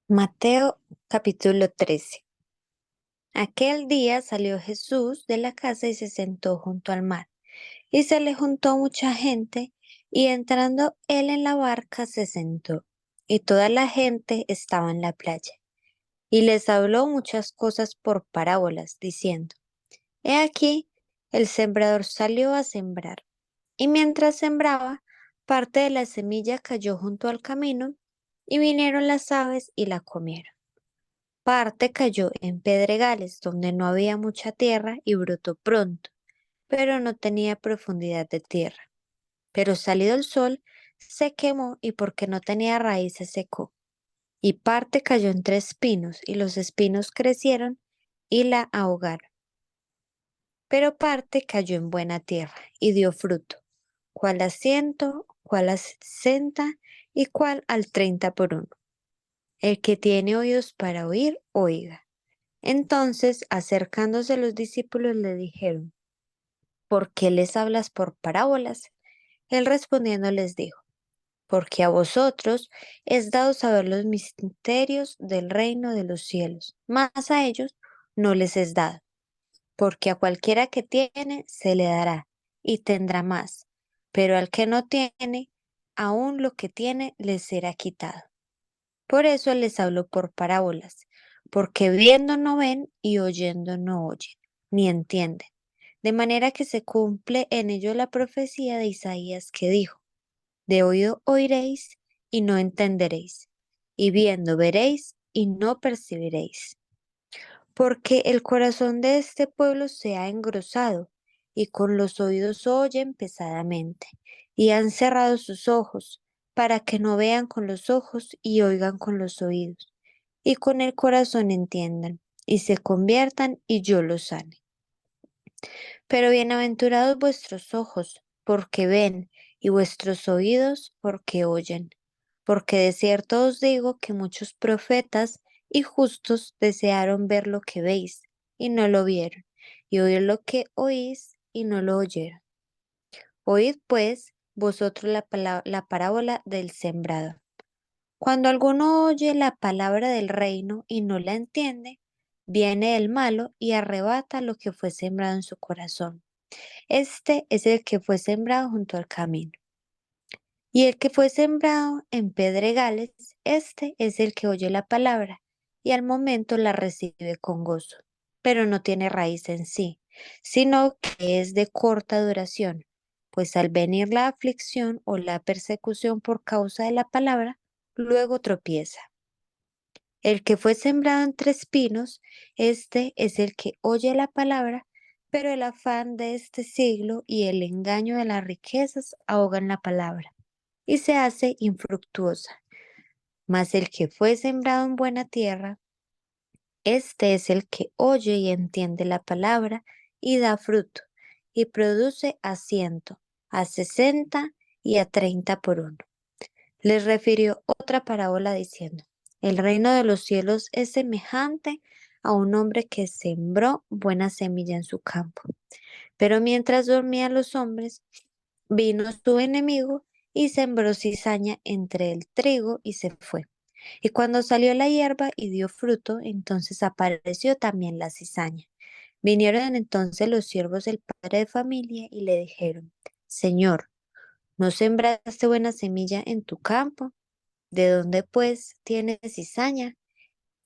Mateo capítulo 13. Aquel día salió Jesús de la casa y se sentó junto al mar. Y se le juntó mucha gente, y entrando él en la barca se sentó. Y toda la gente estaba en la playa. Y les habló muchas cosas por parábolas, diciendo: He aquí, el sembrador salió a sembrar. Y mientras sembraba, parte de la semilla cayó junto al camino, y vinieron las aves y la comieron. Parte cayó en pedregales donde no había mucha tierra y brotó pronto, pero no tenía profundidad de tierra. Pero salido el sol, se quemó y porque no tenía raíz se secó. Y parte cayó entre espinos y los espinos crecieron y la ahogaron. Pero parte cayó en buena tierra y dio fruto, cuál a 100, cuál a 60 y cuál al 30 por uno. El que tiene oídos para oír, oiga. Entonces, acercándose los discípulos, le dijeron: ¿Por qué les hablas por parábolas? Él respondiendo les dijo: Porque a vosotros es dado saber los misterios del reino de los cielos, mas a ellos no les es dado. Porque a cualquiera que tiene se le dará y tendrá más, pero al que no tiene, aun lo que tiene le será quitado. Por eso les hablo por parábolas, porque viendo no ven y oyendo no oyen, ni entienden. De manera que se cumple en ello la profecía de Isaías que dijo: De oído oiréis y no entenderéis, y viendo veréis y no percibiréis. Porque el corazón de este pueblo se ha engrosado, y con los oídos oyen pesadamente, y han cerrado sus ojos, para que no vean con los ojos y oigan con los oídos, y con el corazón entiendan, y se conviertan, y yo los sane. Pero bienaventurados vuestros ojos, porque ven, y vuestros oídos, porque oyen. Porque de cierto os digo que muchos profetas y justos desearon ver lo que veis, y no lo vieron, y oír lo que oís, y no lo oyeron. Oíd pues vosotros la parábola del sembrador. Cuando alguno oye la palabra del reino y no la entiende, viene el malo y arrebata lo que fue sembrado en su corazón. Este es el que fue sembrado junto al camino. Y el que fue sembrado en pedregales, este es el que oye la palabra y al momento la recibe con gozo, pero no tiene raíz en sí, sino que es de corta duración, pues al venir la aflicción o la persecución por causa de la palabra, luego tropieza. El que fue sembrado entre espinos, este es el que oye la palabra, pero el afán de este siglo y el engaño de las riquezas ahogan la palabra y se hace infructuosa. Mas el que fue sembrado en buena tierra, este es el que oye y entiende la palabra y da fruto, y produce a 100, a 60 y a 30 por uno. Les refirió otra parábola diciendo: El reino de los cielos es semejante a un hombre que sembró buena semilla en su campo. Pero mientras dormían los hombres, vino su enemigo y sembró cizaña entre el trigo y se fue. Y cuando salió la hierba y dio fruto, entonces apareció también la cizaña. Vinieron entonces los siervos del padre de familia y le dijeron: Señor, ¿no sembraste buena semilla en tu campo? ¿De dónde pues tienes cizaña?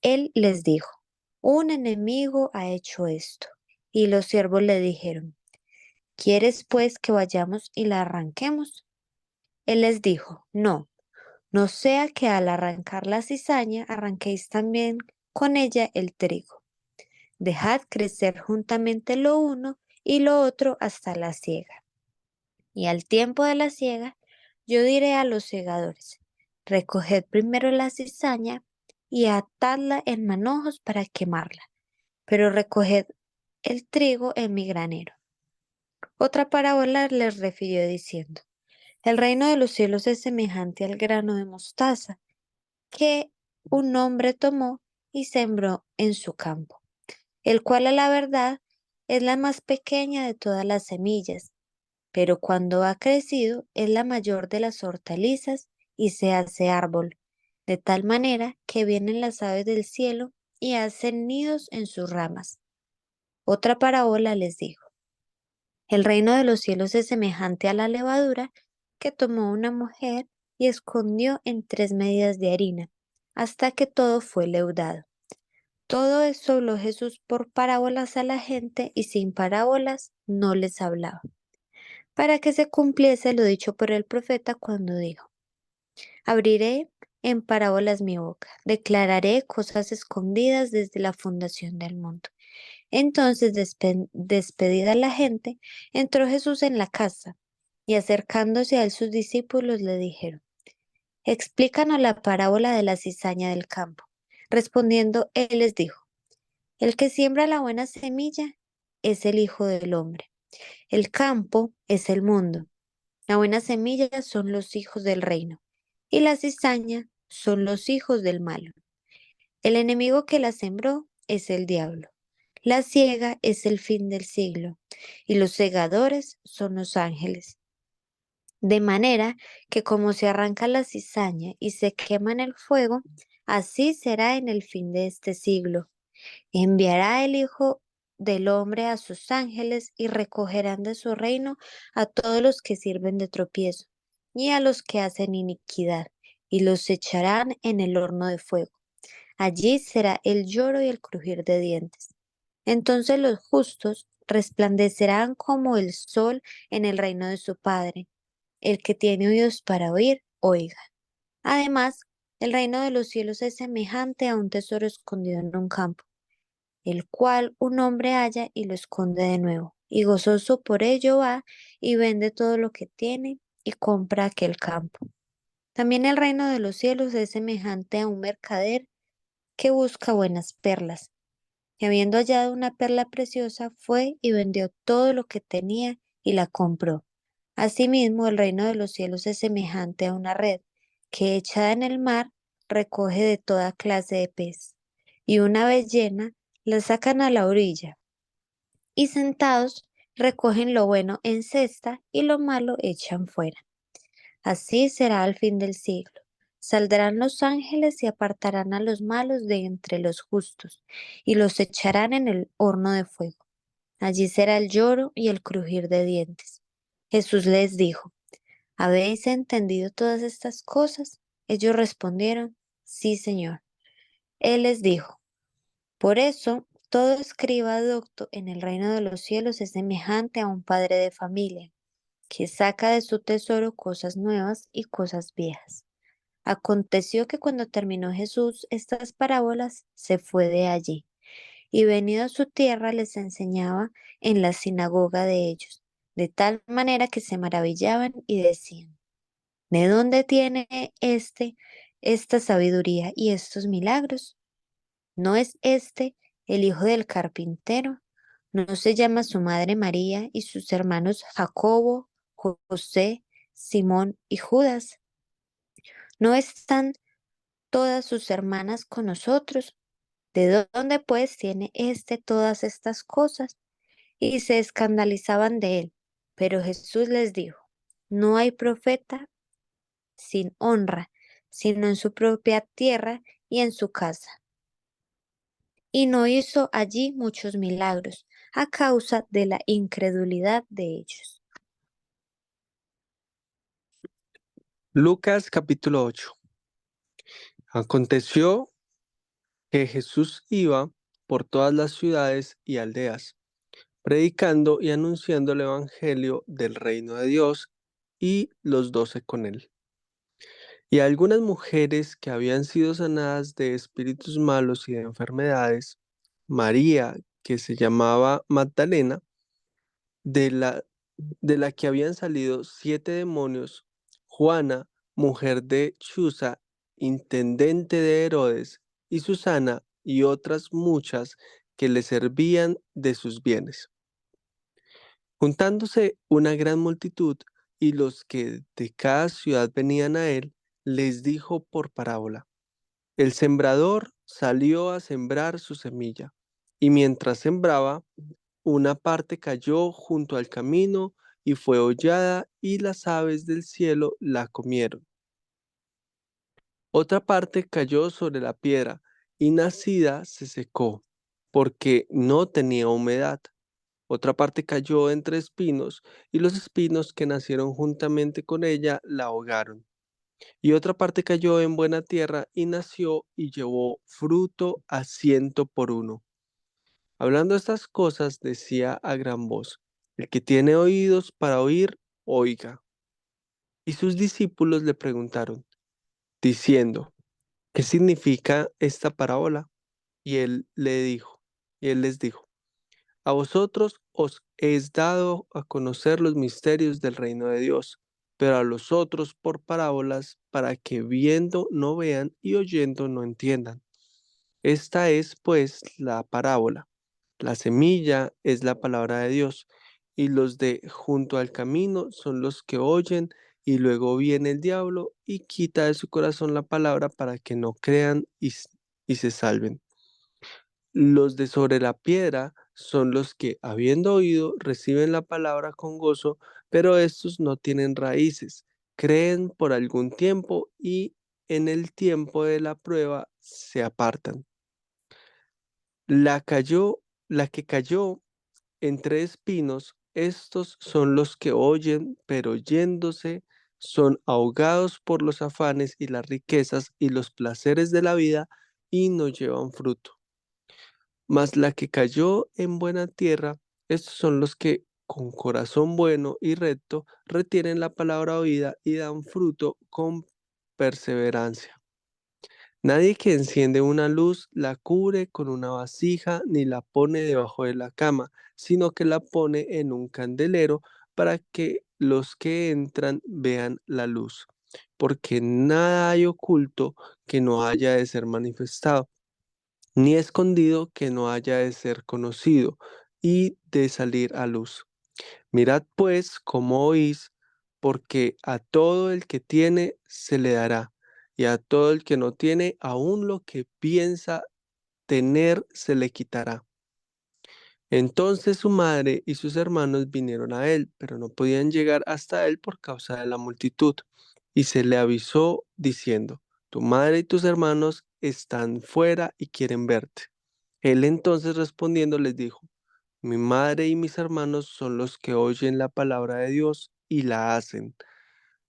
Él les dijo: Un enemigo ha hecho esto. Y los siervos le dijeron: ¿Quieres pues que vayamos y la arranquemos? Él les dijo: No, no sea que al arrancar la cizaña arranquéis también con ella el trigo. Dejad crecer juntamente lo uno y lo otro hasta la siega. Y al tiempo de la siega, yo diré a los segadores: Recoged primero la cizaña y atadla en manojos para quemarla, pero recoged el trigo en mi granero. Otra parábola les refirió diciendo: El reino de los cielos es semejante al grano de mostaza que un hombre tomó y sembró en su campo, el cual a la verdad es la más pequeña de todas las semillas, pero cuando ha crecido es la mayor de las hortalizas y se hace árbol, de tal manera que vienen las aves del cielo y hacen nidos en sus ramas. Otra parábola les dijo: el reino de los cielos es semejante a la levadura que tomó una mujer y escondió en 3 medidas de harina, hasta que todo fue leudado. Todo esto habló Jesús por parábolas a la gente y sin parábolas no les hablaba, para que se cumpliese lo dicho por el profeta cuando dijo: abriré en parábolas mi boca, declararé cosas escondidas desde la fundación del mundo. Entonces, despedida la gente, entró Jesús en la casa, y acercándose a él sus discípulos le dijeron: explícanos la parábola de la cizaña del campo. Respondiendo, él les dijo: el que siembra la buena semilla es el Hijo del Hombre. El campo es el mundo. La buena semilla son los hijos del reino, y la cizaña son los hijos del malo. El enemigo que la sembró es el diablo. La siega es el fin del siglo, y los segadores son los ángeles. De manera que como se arranca la cizaña y se quema en el fuego, así será en el fin de este siglo. Enviará el Hijo del Hombre a sus ángeles y recogerán de su reino a todos los que sirven de tropiezo y a los que hacen iniquidad, y los echarán en el horno de fuego. Allí será el lloro y el crujir de dientes. Entonces los justos resplandecerán como el sol en el reino de su Padre. El que tiene oídos para oír, oiga. Además, el reino de los cielos es semejante a un tesoro escondido en un campo, el cual un hombre halla y lo esconde de nuevo, y gozoso por ello va y vende todo lo que tiene y compra aquel campo. También el reino de los cielos es semejante a un mercader que busca buenas perlas, y habiendo hallado una perla preciosa, fue y vendió todo lo que tenía y la compró. Asimismo, el reino de los cielos es semejante a una red que, echada en el mar, recoge de toda clase de pez, y una vez llena, la sacan a la orilla, y sentados recogen lo bueno en cesta y lo malo echan fuera. Así será al fin del siglo. Saldrán los ángeles y apartarán a los malos de entre los justos, y los echarán en el horno de fuego. Allí será el lloro y el crujir de dientes. Jesús les dijo: ¿habéis entendido todas estas cosas? Ellos respondieron: sí, Señor. Él les dijo: por eso, todo escriba docto en el reino de los cielos es semejante a un padre de familia, que saca de su tesoro cosas nuevas y cosas viejas. Aconteció que cuando terminó Jesús estas parábolas, se fue de allí, y venido a su tierra les enseñaba en la sinagoga de ellos, de tal manera que se maravillaban y decían: ¿de dónde tiene esta sabiduría y estos milagros? ¿No es este el hijo del carpintero? ¿No se llama su madre María y sus hermanos Jacobo, José, Simón y Judas? ¿No están todas sus hermanas con nosotros? ¿De dónde pues tiene todas estas cosas? Y se escandalizaban de él. Pero Jesús les dijo: no hay profeta sin honra, sino en su propia tierra y en su casa. Y no hizo allí muchos milagros, a causa de la incredulidad de ellos. Lucas capítulo 8. Aconteció que Jesús iba por todas las ciudades y aldeas, predicando y anunciando el evangelio del reino de Dios, y los 12 con él. Y algunas mujeres que habían sido sanadas de espíritus malos y de enfermedades, María, que se llamaba Magdalena, de la que habían salido 7 demonios, Juana, mujer de Chuza, intendente de Herodes, y Susana, y otras muchas que le servían de sus bienes. Juntándose una gran multitud, y los que de cada ciudad venían a él, les dijo por parábola: el sembrador salió a sembrar su semilla, y mientras sembraba, una parte cayó junto al camino y fue hollada, y las aves del cielo la comieron. Otra parte cayó sobre la piedra y nacida se secó, porque no tenía humedad. Otra parte cayó entre espinos, y los espinos que nacieron juntamente con ella la ahogaron. Y otra parte cayó en buena tierra y nació y llevó fruto a 100 por 1. Hablando estas cosas, decía a gran voz: el que tiene oídos para oír, oiga. Y sus discípulos le preguntaron, diciendo, ¿qué significa esta parábola? Y él les dijo, a vosotros os es dado a conocer los misterios del reino de Dios, pero a los otros por parábolas, para que viendo no vean y oyendo no entiendan. Esta es, pues, la parábola. La semilla es la palabra de Dios, y los de junto al camino son los que oyen, y luego viene el diablo y quita de su corazón la palabra para que no crean y se salven. Los de sobre la piedra son los que, habiendo oído, reciben la palabra con gozo, pero estos no tienen raíces, creen por algún tiempo y en el tiempo de la prueba se apartan. La que cayó entre espinos, estos son los que oyen, pero yéndose son ahogados por los afanes y las riquezas y los placeres de la vida y no llevan fruto. Mas la que cayó en buena tierra, estos son los que con corazón bueno y recto retienen la palabra oída y dan fruto con perseverancia. Nadie que enciende una luz la cubre con una vasija ni la pone debajo de la cama, sino que la pone en un candelero para que los que entran vean la luz. Porque nada hay oculto que no haya de ser manifestado, ni escondido que no haya de ser conocido y de salir a luz. Mirad pues cómo oís, porque a todo el que tiene se le dará, y a todo el que no tiene, aun lo que piensa tener se le quitará. Entonces su madre y sus hermanos vinieron a él, pero no podían llegar hasta él por causa de la multitud. Y se le avisó diciendo, tu madre y tus hermanos están fuera y quieren verte. Él entonces respondiendo les dijo, mi madre y mis hermanos son los que oyen la palabra de Dios y la hacen.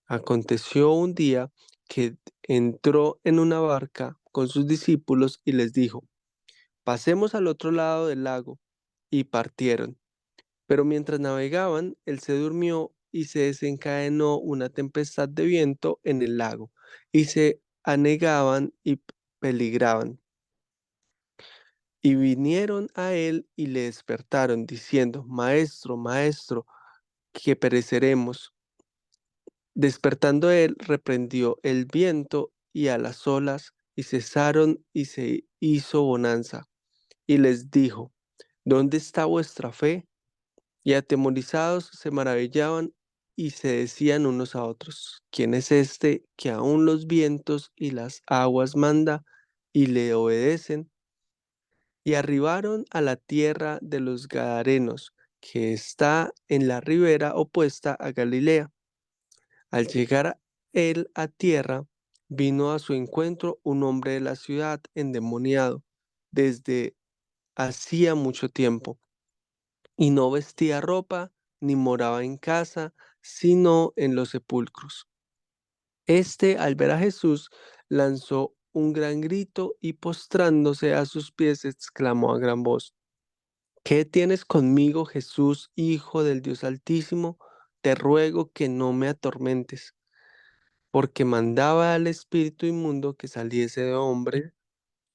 Aconteció un día que entró en una barca con sus discípulos y les dijo, pasemos al otro lado del lago, y partieron. Pero mientras navegaban, él se durmió y se desencadenó una tempestad de viento en el lago, y se anegaban y peligraban. Y vinieron a él y le despertaron, diciendo, Maestro, Maestro, que pereceremos. Despertando él, reprendió el viento y a las olas, y cesaron y se hizo bonanza. Y les dijo, ¿dónde está vuestra fe? Y atemorizados se maravillaban y se decían unos a otros, ¿quién es este que aún los vientos y las aguas manda y le obedecen? Y arribaron a la tierra de los Gadarenos, que está en la ribera opuesta a Galilea. Al llegar él a tierra, vino a su encuentro un hombre de la ciudad endemoniado desde hacía mucho tiempo, y no vestía ropa ni moraba en casa, sino en los sepulcros. Este, al ver a Jesús, lanzó un gran grito y postrándose a sus pies, exclamó a gran voz, ¿qué tienes conmigo, Jesús, Hijo del Dios Altísimo? Te ruego que no me atormentes, porque mandaba al espíritu inmundo que saliese de hombre,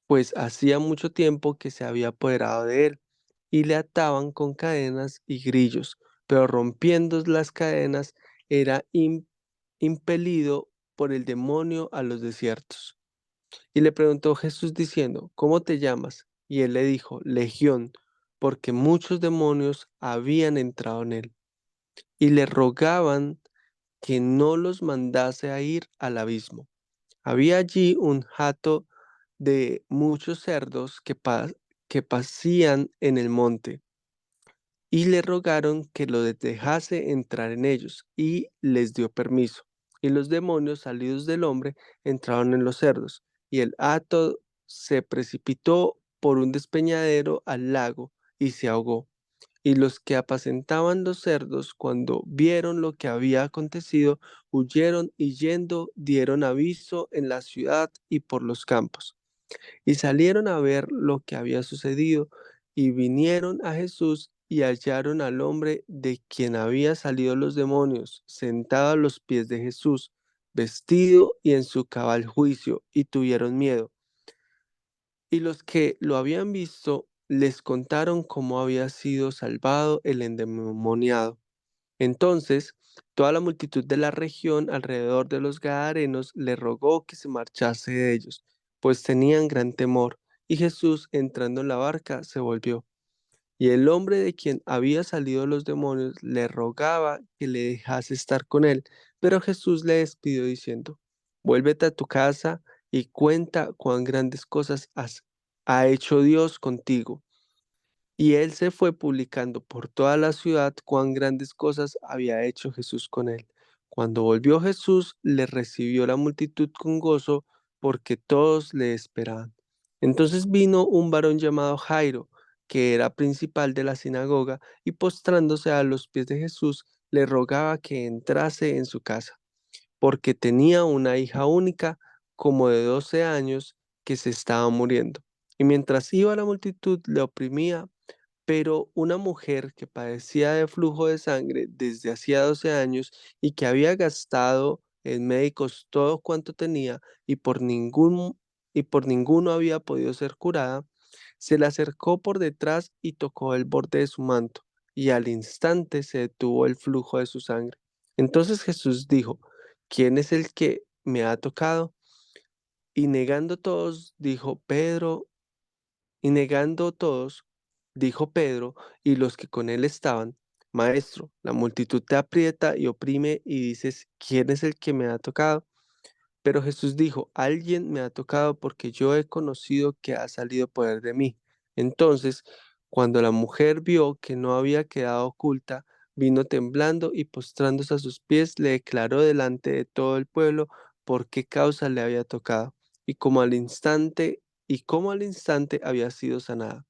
pues hacía mucho tiempo que se había apoderado de él, y le ataban con cadenas y grillos, pero rompiendo las cadenas era impelido por el demonio a los desiertos. Y le preguntó Jesús diciendo, ¿cómo te llamas? Y él le dijo, Legión, porque muchos demonios habían entrado en él. Y le rogaban que no los mandase a ir al abismo. Había allí un hato de muchos cerdos que pasían en el monte, y le rogaron que lo dejase entrar en ellos, y les dio permiso. y los demonios salidos del hombre entraron en los cerdos, y el hato se precipitó por un despeñadero al lago y se ahogó. Y los que apacentaban los cerdos, cuando vieron lo que había acontecido, huyeron y yendo dieron aviso en la ciudad y por los campos. Y salieron a ver lo que había sucedido, y vinieron a Jesús y hallaron al hombre de quien había salido los demonios, sentado a los pies de Jesús, vestido y en su cabal juicio, y tuvieron miedo. Y los que lo habían visto les contaron cómo había sido salvado el endemoniado. Entonces, toda la multitud de la región alrededor de los Gadarenos le rogó que se marchase de ellos, pues tenían gran temor. Y Jesús, entrando en la barca, se volvió. Y el hombre de quien había salido los demonios le rogaba que le dejase estar con él, pero Jesús le despidió diciendo, vuélvete a tu casa y cuenta cuán grandes cosas ha hecho Dios contigo. Y él se fue publicando por toda la ciudad cuán grandes cosas había hecho Jesús con él. Cuando volvió Jesús, le recibió la multitud con gozo, porque todos le esperaban. Entonces vino un varón llamado Jairo, que era principal de la sinagoga, y postrándose a los pies de Jesús, le rogaba que entrase en su casa, porque tenía una hija única, como de 12 años, que se estaba muriendo. Y mientras iba la multitud, le oprimía, pero una mujer que padecía de flujo de sangre desde hacía 12 años y que había gastado en médicos todo cuanto tenía y por ninguno había podido ser curada, se le acercó por detrás y tocó el borde de su manto, y al instante se detuvo el flujo de su sangre. Entonces Jesús dijo, ¿quién es el que me ha tocado? Y negando todos, dijo Pedro, y negando todos, dijo Pedro y los que con él estaban, Maestro, la multitud te aprieta y oprime y dices, ¿quién es el que me ha tocado? Pero Jesús dijo, alguien me ha tocado porque yo he conocido que ha salido poder de mí. Entonces, cuando la mujer vio que no había quedado oculta, vino temblando y postrándose a sus pies, le declaró delante de todo el pueblo por qué causa le había tocado y cómo al instante había sido sanada.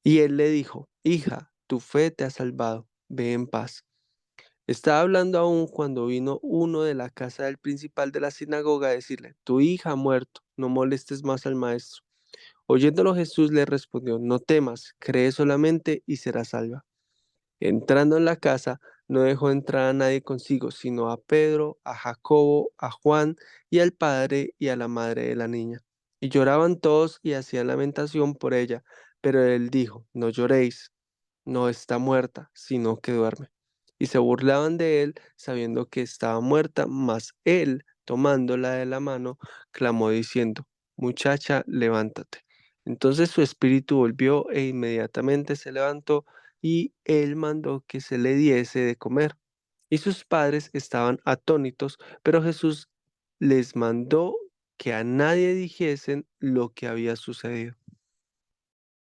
Y él le dijo, hija, tu fe te ha salvado, ve en paz. Estaba hablando aún cuando vino uno de la casa del principal de la sinagoga a decirle, tu hija ha muerto, no molestes más al maestro. Oyéndolo Jesús le respondió, no temas, cree solamente y serás salva. Entrando en la casa, no dejó entrar a nadie consigo, sino a Pedro, a Jacobo, a Juan y al padre y a la madre de la niña. Y lloraban todos y hacían lamentación por ella, pero él dijo, no lloréis, no está muerta, sino que duerme. Y se burlaban de él, sabiendo que estaba muerta, mas él, tomándola de la mano, clamó diciendo, muchacha, levántate. Entonces su espíritu volvió e inmediatamente se levantó y él mandó que se le diese de comer. Y sus padres estaban atónitos, pero Jesús les mandó que a nadie dijesen lo que había sucedido.